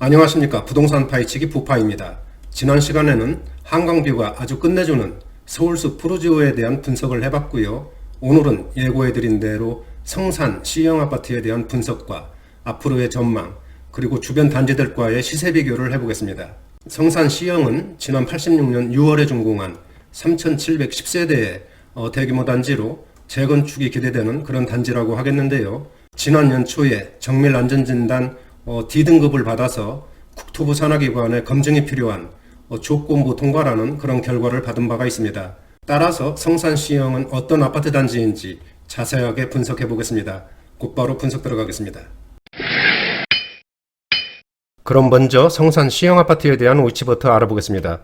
안녕하십니까. 부동산 파이치기 부파입니다. 지난 시간에는 한강뷰가 아주 끝내주는 서울숲 푸르지오에 대한 분석을 해봤고요. 오늘은 예고해드린 대로 성산 C형 아파트에 대한 분석과 앞으로의 전망, 그리고 주변 단지들과의 시세 비교를 해보겠습니다. 성산 C형은 지난 86년 6월에 준공한 3710세대의 대규모 단지로 재건축이 기대되는 그런 단지라고 하겠는데요. 지난 연초에 정밀안전진단 D등급을 받아서 국토부 산하기관의 검증이 필요한 조건부 통과라는 그런 결과를 받은 바가 있습니다. 따라서 성산 C형은 어떤 아파트 단지인지 자세하게 분석해 보겠습니다. 곧바로 분석 들어가겠습니다. 그럼 먼저 성산 C형 아파트에 대한 위치부터 알아보겠습니다.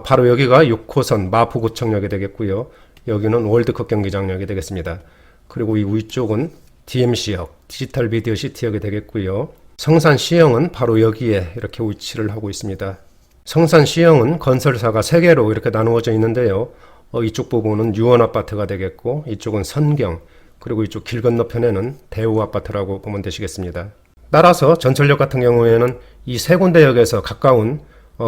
바로 여기가 6호선 마포구청역이 되겠고요. 여기는 월드컵 경기장역이 되겠습니다. 그리고 이 위쪽은 DMC역, 디지털 미디어 시티역이 되겠고요. 성산 C형은 바로 여기에 이렇게 위치를 하고 있습니다. 성산 C형은 건설사가 3개로 이렇게 나누어져 있는데요. 이쪽 부분은 유원아파트가 되겠고, 이쪽은 선경, 그리고 이쪽 길 건너편에는 대우아파트라고 보면 되시겠습니다. 따라서 전철역 같은 경우에는 이 세 군데 역에서 가까운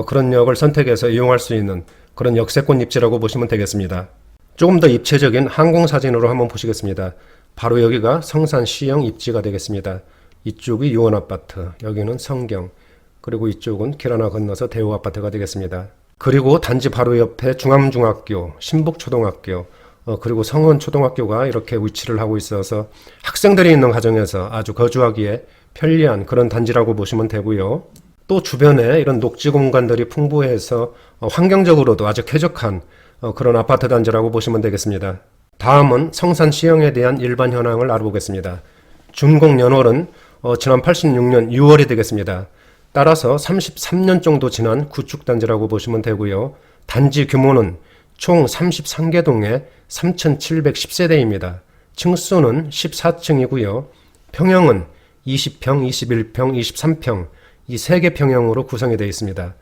그런 역을 선택해서 이용할 수 있는 그런 역세권 입지라고 보시면 되겠습니다. 조금 더 입체적인 항공사진으로 한번 보시겠습니다. 바로 여기가 성산 C형 입지가 되겠습니다. 이쪽이 유원아파트, 여기는 성경, 그리고 이쪽은 길 하나 건너서 대우아파트가 되겠습니다. 그리고 단지 바로 옆에 중암중학교, 신북초등학교, 그리고 성원초등학교가 이렇게 위치를 하고 있어서 학생들이 있는 가정에서 아주 거주하기에 편리한 그런 단지라고 보시면 되고요. 또 주변에 이런 녹지 공간들이 풍부해서 환경적으로도 아주 쾌적한 그런 아파트 단지라고 보시면 되겠습니다. 다음은 성산 C형에 대한 일반 현황을 알아보겠습니다. 준공 연월은 지난 86년 6월이 되겠습니다. 따라서 33년 정도 지난 구축단지라고 보시면 되고요. 단지 규모는 총 33개 동에 3710세대입니다. 층수는 14층이고요. 평형은 20평, 21평, 23평 이 3개 평형으로 구성이 되어 있습니다.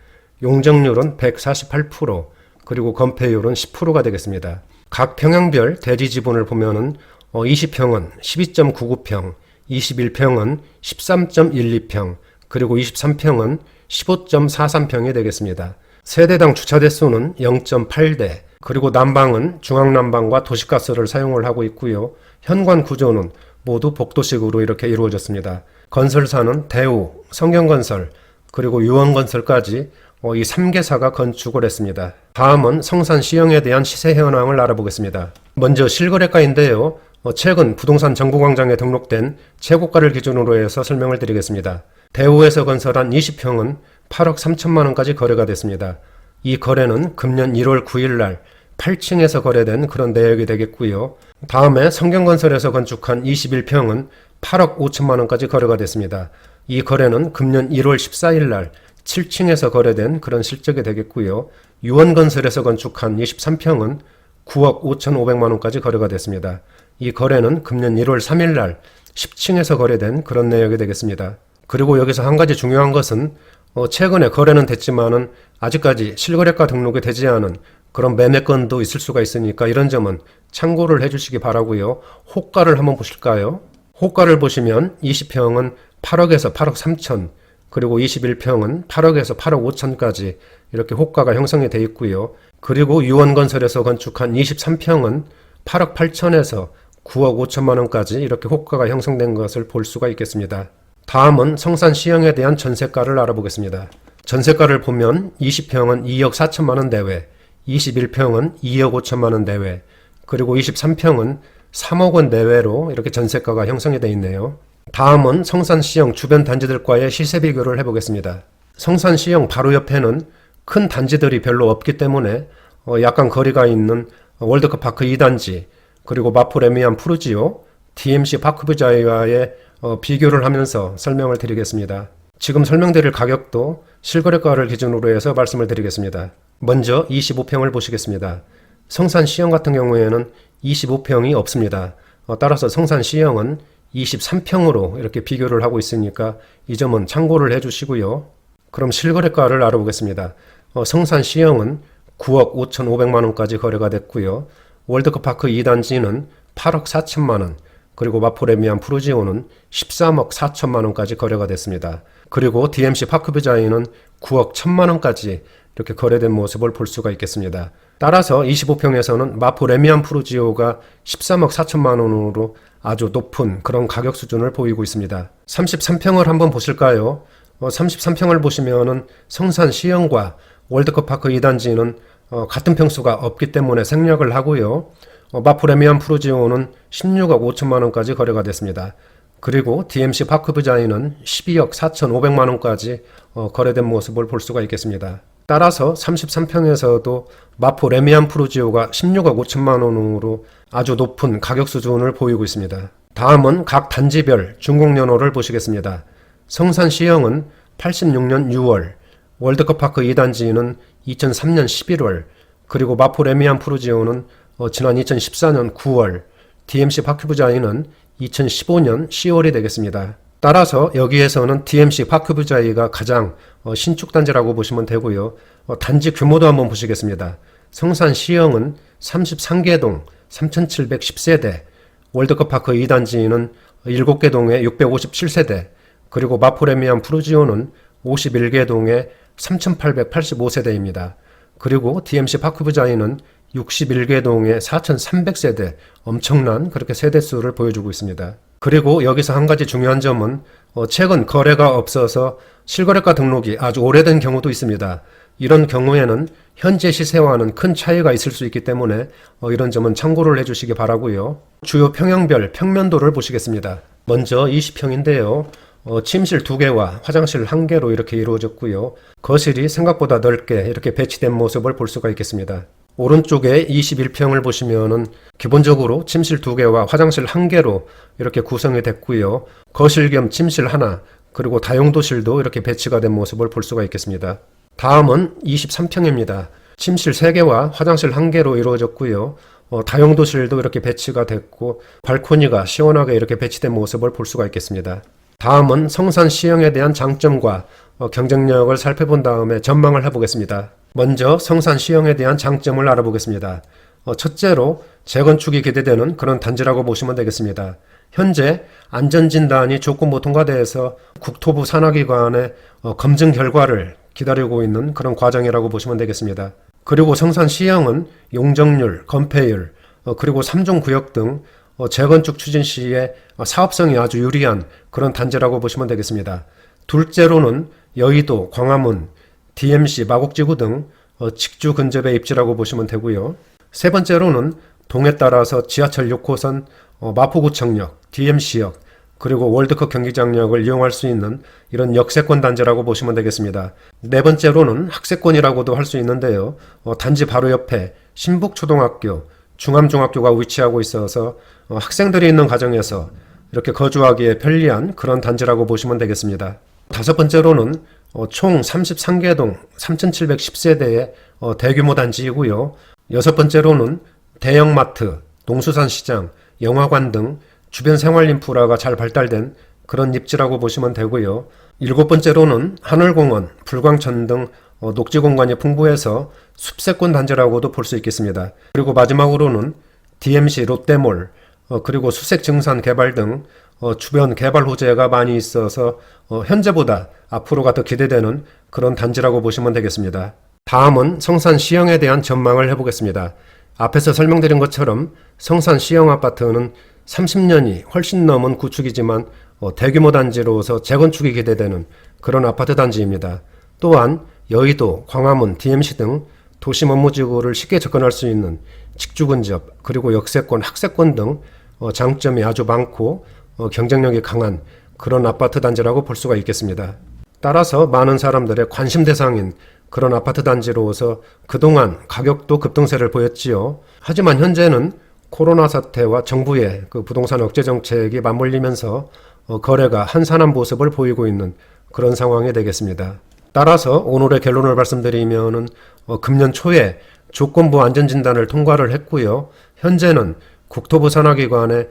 용적률은 148%, 그리고 건폐율은 10%가 되겠습니다. 각 평형별 대지 지분을 보면은 20평은 12.99평, 21평은 13.12평, 그리고 23평은 15.43평이 되겠습니다. 세대당 주차 대수는 0.8대, 그리고 난방은 중앙난방과 도시가스를 사용을 하고 있고요. 현관 구조는 모두 복도식으로 이렇게 이루어졌습니다. 건설사는 대우, 성경건설, 그리고 유원건설까지 이 3개사가 건축을 했습니다. 다음은 성산 C형에 대한 시세 현황을 알아보겠습니다. 먼저 실거래가인데요. 최근 부동산 정보광장에 등록된 최고가를 기준으로 해서 설명을 드리겠습니다. 대우에서 건설한 20평은 8억 3천만 원까지 거래가 됐습니다. 이 거래는 금년 1월 9일 날 8층에서 거래된 그런 내역이 되겠고요. 다음에 성경건설에서 건축한 21평은 8억 5천만 원까지 거래가 됐습니다. 이 거래는 금년 1월 14일 날 7층에서 거래된 그런 실적이 되겠고요. 유원건설에서 건축한 23평은 9억 5,500만 원까지 거래가 됐습니다. 이 거래는 금년 1월 3일 날 10층에서 거래된 그런 내역이 되겠습니다. 그리고 여기서 한 가지 중요한 것은 최근에 거래는 됐지만은 아직까지 실거래가 등록이 되지 않은 그런 매매건도 있을 수가 있으니까 이런 점은 참고를 해주시기 바라고요. 호가를 한번 보실까요? 호가를 보시면 20평은 8억에서 8억 3천, 그리고 21평은 8억에서 8억 5천까지 이렇게 호가가 형성이 되어 있고요. 그리고 유원건설에서 건축한 23평은 8억 8천에서 9억 5천만 원까지 이렇게 호가가 형성된 것을 볼 수가 있겠습니다. 다음은 성산 C형에 대한 전세가를 알아보겠습니다. 전세가를 보면 20평은 2억 4천만 원 내외, 21평은 2억 5천만 원 내외, 그리고 23평은 3억 원 내외로 이렇게 전세가가 형성이 되어 있네요. 다음은 성산 C형 주변 단지들과의 시세 비교를 해보겠습니다. 성산 C형 바로 옆에는 큰 단지들이 별로 없기 때문에 약간 거리가 있는 월드컵 파크 2단지, 그리고 마포 레미안 푸르지오, DMC 파크뷰자이와의 비교를 하면서 설명을 드리겠습니다. 지금 설명드릴 가격도 실거래가를 기준으로 해서 말씀을 드리겠습니다. 먼저 25평을 보시겠습니다. 성산 C형 같은 경우에는 25평이 없습니다. 따라서 성산 C형은 23평으로 이렇게 비교를 하고 있으니까 이 점은 참고를 해주시고요. 그럼 실거래가를 알아보겠습니다. 성산 C형은 9억 5,500만 원까지 거래가 됐고요. 월드컵 파크 2단지는 8억 4천만 원, 그리고 마포레미안 푸르지오는 13억 4천만 원까지 거래가 됐습니다. 그리고 DMC 파크뷰자이는 9억 1천만 원까지 이렇게 거래된 모습을 볼 수가 있겠습니다. 따라서 25평에서는 마포 레미안 푸르지오가 13억 4천만 원으로 아주 높은 그런 가격 수준을 보이고 있습니다. 33평을 한번 보실까요? 33평을 보시면은 성산 시형과 월드컵 파크 2단지는 같은 평수가 없기 때문에 생략을 하고요. 마포 레미안 푸르지오는 16억 5천만 원까지 거래가 됐습니다. 그리고 DMC 파크뷰자이는 12억 4천5백만 원까지 거래된 모습을 볼 수가 있겠습니다. 따라서 33평에서도 마포 레미안 푸르지오가 16억 5천만 원으로 아주 높은 가격 수준을 보이고 있습니다. 다음은 각 단지별 준공연호를 보시겠습니다. 성산 시형은 86년 6월, 월드컵 파크 2단지는 2003년 11월, 그리고 마포 레미안 푸르지오는 지난 2014년 9월, DMC 파크뷰자이는 2015년 10월이 되겠습니다. 따라서 여기에서는 DMC 파크뷰자이가 가장 신축 단지라고 보시면 되고요. 단지 규모도 한번 보시겠습니다. 성산 시형은 33개 동 3,710세대, 월드컵 파크 2단지는 7개 동에 657세대, 그리고 마포 레미안 푸르지오는 51개 동에 3,885세대입니다. 그리고 DMC 파크뷰자이는 61개 동에 4,300세대, 엄청난 그렇게 세대수를 보여주고 있습니다. 그리고 여기서 한 가지 중요한 점은 최근 거래가 없어서 실거래가 등록이 아주 오래된 경우도 있습니다. 이런 경우에는 현재 시세와는 큰 차이가 있을 수 있기 때문에 이런 점은 참고를 해주시기 바라고요. 주요 평형별 평면도를 보시겠습니다. 먼저 20평인데요. 침실 2개와 화장실 1개로 이렇게 이루어졌고요. 거실이 생각보다 넓게 이렇게 배치된 모습을 볼 수가 있겠습니다. 오른쪽에 21평을 보시면은 기본적으로 침실 2개와 화장실 1개로 이렇게 구성이 됐고요. 거실 겸 침실 하나, 그리고 다용도실도 이렇게 배치가 된 모습을 볼 수가 있겠습니다. 다음은 23평입니다. 침실 3개와 화장실 1개로 이루어졌고요. 다용도실도 이렇게 배치가 됐고 발코니가 시원하게 이렇게 배치된 모습을 볼 수가 있겠습니다. 다음은 성산 시형에 대한 장점과 경쟁력을 살펴본 다음에 전망을 해보겠습니다. 먼저 성산 시형에 대한 장점을 알아보겠습니다. 첫째로 재건축이 기대되는 그런 단지라고 보시면 되겠습니다. 현재 안전진단이 조건부 통과돼서 국토부 산하기관의 검증 결과를 기다리고 있는 그런 과정이라고 보시면 되겠습니다. 그리고 성산 시형은 용적률, 건폐율, 그리고 3종 구역 등 재건축 추진 시에 사업성이 아주 유리한 그런 단지라고 보시면 되겠습니다. 둘째로는 여의도, 광화문, DMC, 마곡지구 등 직주 근접의 입지라고 보시면 되고요. 세 번째로는 동에 따라서 지하철 6호선, 마포구청역, DMC역, 그리고 월드컵 경기장역을 이용할 수 있는 이런 역세권 단지라고 보시면 되겠습니다. 네 번째로는 학세권이라고도 할 수 있는데요. 단지 바로 옆에 신북초등학교, 중암중학교가 위치하고 있어서 학생들이 있는 가정에서 이렇게 거주하기에 편리한 그런 단지라고 보시면 되겠습니다. 다섯 번째로는 총 33개 동 3,710세대의 대규모 단지이고요. 여섯 번째로는 대형마트, 농수산시장, 영화관 등 주변 생활인프라가 잘 발달된 그런 입지라고 보시면 되고요. 일곱 번째로는 하늘공원, 불광천 등 녹지공간이 풍부해서 숲세권 단지라고도 볼 수 있겠습니다. 그리고 마지막으로는 DMC, 롯데몰, 그리고 수색증산 개발 등 주변 개발 호재가 많이 있어서 현재보다 앞으로가 더 기대되는 그런 단지라고 보시면 되겠습니다. 다음은 성산 시형에 대한 전망을 해보겠습니다. 앞에서 설명드린 것처럼 성산 시형 아파트는 30년이 훨씬 넘은 구축이지만 대규모 단지로서 재건축이 기대되는 그런 아파트 단지입니다. 또한 여의도, 광화문, DMC 등 도심 업무지구를 쉽게 접근할 수 있는 직주 근접, 그리고 역세권, 학세권 등 장점이 아주 많고 경쟁력이 강한 그런 아파트 단지라고 볼 수가 있겠습니다. 따라서 많은 사람들의 관심 대상인 그런 아파트 단지로서 그동안 가격도 급등세를 보였지요. 하지만 현재는 코로나 사태와 정부의 그 부동산 억제 정책이 맞물리면서 거래가 한산한 모습을 보이고 있는 그런 상황이 되겠습니다. 따라서 오늘의 결론을 말씀드리면은 금년 초에 조건부 안전진단을 통과를 했고요. 현재는 국토부 산하기관의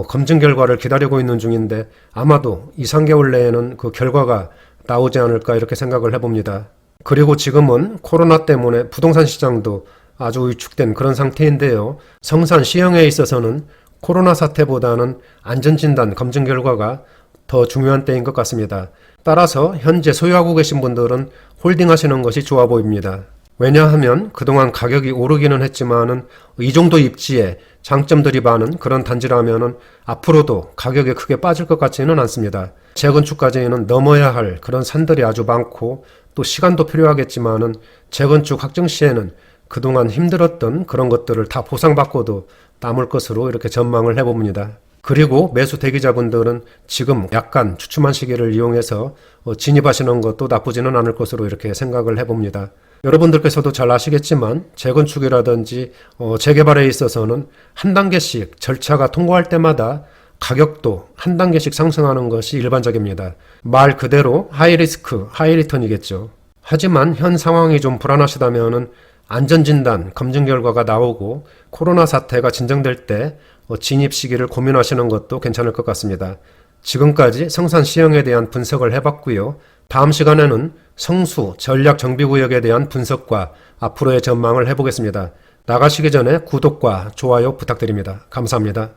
검증 결과를 기다리고 있는 중인데 아마도 2-3개월 내에는 그 결과가 나오지 않을까 이렇게 생각을 해봅니다. 그리고 지금은 코로나 때문에 부동산 시장도 아주 위축된 그런 상태인데요. 성산 시형에 있어서는 코로나 사태보다는 안전진단 검증 결과가 더 중요한 때인 것 같습니다. 따라서 현재 소유하고 계신 분들은 홀딩하시는 것이 좋아 보입니다. 왜냐하면 그동안 가격이 오르기는 했지만은 이 정도 입지에 장점들이 많은 그런 단지라면은 앞으로도 가격이 크게 빠질 것 같지는 않습니다. 재건축까지는 넘어야 할 그런 산들이 아주 많고 또 시간도 필요하겠지만은 재건축 확정 시에는 그동안 힘들었던 그런 것들을 다 보상받고도 남을 것으로 이렇게 전망을 해봅니다. 그리고 매수 대기자분들은 지금 약간 주춤한 시기를 이용해서 진입하시는 것도 나쁘지는 않을 것으로 이렇게 생각을 해봅니다. 여러분들께서도 잘 아시겠지만 재건축이라든지 재개발에 있어서는 한 단계씩 절차가 통과할 때마다 가격도 한 단계씩 상승하는 것이 일반적입니다. 말 그대로 하이리스크, 하이리턴이겠죠. 하지만 현 상황이 좀 불안하시다면은 안전진단, 검증 결과가 나오고 코로나 사태가 진정될 때 진입 시기를 고민하시는 것도 괜찮을 것 같습니다. 지금까지 성산 시형에 대한 분석을 해봤고요. 다음 시간에는 성수 전략 정비구역에 대한 분석과 앞으로의 전망을 해보겠습니다. 나가시기 전에 구독과 좋아요 부탁드립니다. 감사합니다.